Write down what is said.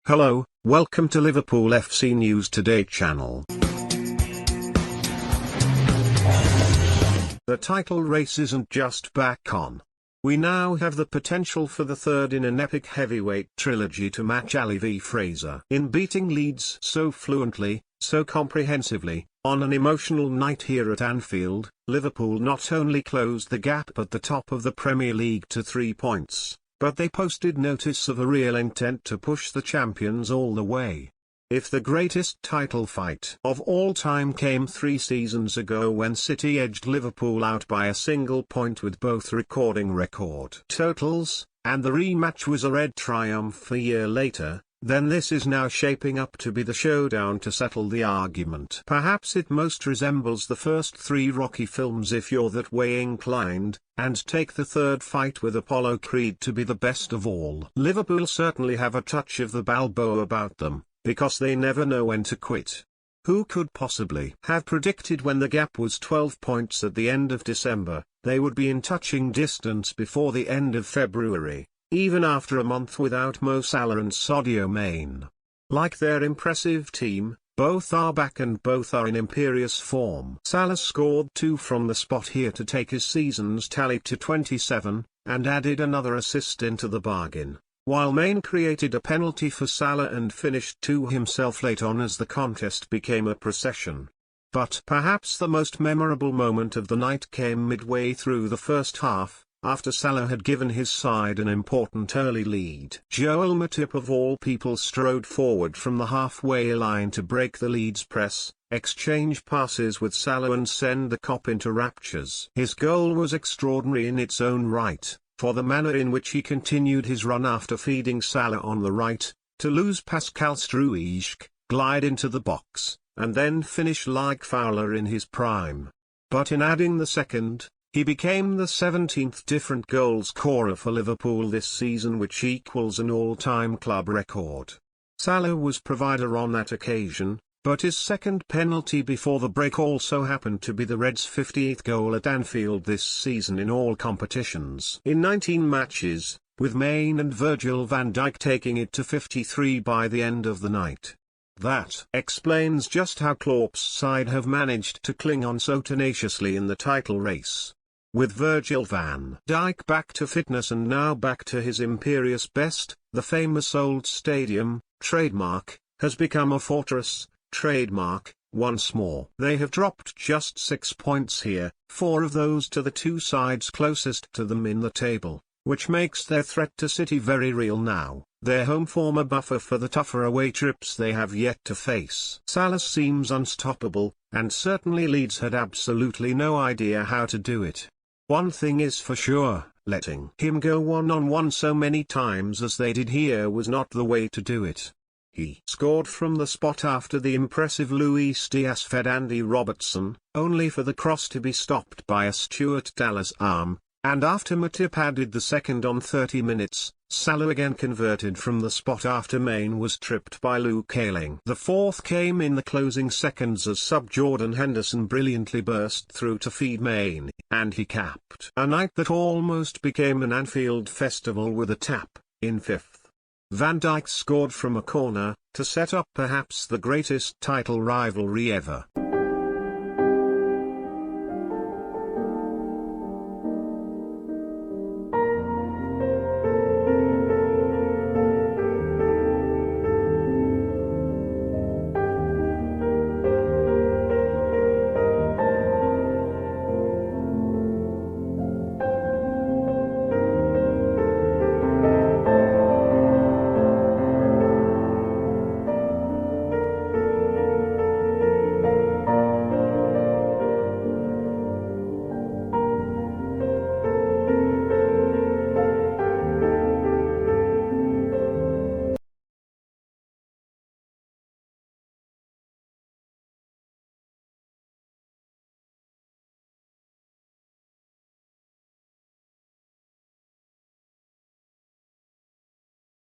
Hello, welcome to Liverpool FC News Today channel. The title race isn't just back on. We now have the potential for the third in an epic heavyweight trilogy to match Ali v Frazier in beating Leeds so fluently, so comprehensively. On an emotional night here at Anfield, Liverpool not only closed the gap at the top of the Premier League to 3 points, but they posted notice of a real intent to push the champions all the way. If the greatest title fight of all time came 3 seasons ago when City edged Liverpool out by a single point with both recording record totals, and the rematch was a red triumph a year later, then this is now shaping up to be the showdown to settle the argument. Perhaps it most resembles the first 3 Rocky films if you're that way inclined, and take the third fight with Apollo Creed to be the best of all. Liverpool certainly have a touch of the Balboa about them, because they never know when to quit. Who could possibly have predicted when the gap was 12 points at the end of December, they would be in touching distance before the end of February, even after a month without Mo Salah and Sadio Mane. Like their impressive team, both are back and both are in imperious form. Salah scored 2 from the spot here to take his season's tally to 27, and added another assist into the bargain, while Mane created a penalty for Salah and finished 2 himself late on as the contest became a procession. But perhaps the most memorable moment of the night came midway through the first half, after Salah had given his side an important early lead. Joel Matip of all people strode forward from the halfway line to break the Leeds press, exchange passes with Salah and send the Cop into raptures. His goal was extraordinary in its own right, for the manner in which he continued his run after feeding Salah on the right, to lose Pascal Struijk, glide into the box, and then finish like Fowler in his prime. But in adding the second, he became the 17th different goal scorer for Liverpool this season, which equals an all-time club record. Salah was provider on that occasion, but his second penalty before the break also happened to be the Reds' 58th goal at Anfield this season in all competitions. In 19 matches, with Mane and Virgil van Dijk taking it to 53 by the end of the night. That explains just how Klopp's side have managed to cling on so tenaciously in the title race. With Virgil van Dijk back to fitness and now back to his imperious best, the famous old stadium, trademark, has become a fortress, trademark, once more. They have dropped just 6 points here, 4 of those to the 2 sides closest to them in the table, which makes their threat to City very real now. Their home form a buffer for the tougher away trips they have yet to face. Salah seems unstoppable, and certainly Leeds had absolutely no idea how to do it. One thing is for sure, letting him go one-on-one so many times as they did here was not the way to do it. He scored from the spot after the impressive Luis Diaz fed Andy Robertson, only for the cross to be stopped by a Stuart Dallas arm, and after Matip added the second on 30 minutes, Salah again converted from the spot after Mane was tripped by Luke Ayling. The fourth came in the closing seconds as sub Jordan Henderson brilliantly burst through to feed Mane, and he capped a night that almost became an Anfield festival with a tap, in 5th. Van Dijk scored from a corner, to set up perhaps the greatest title rivalry ever.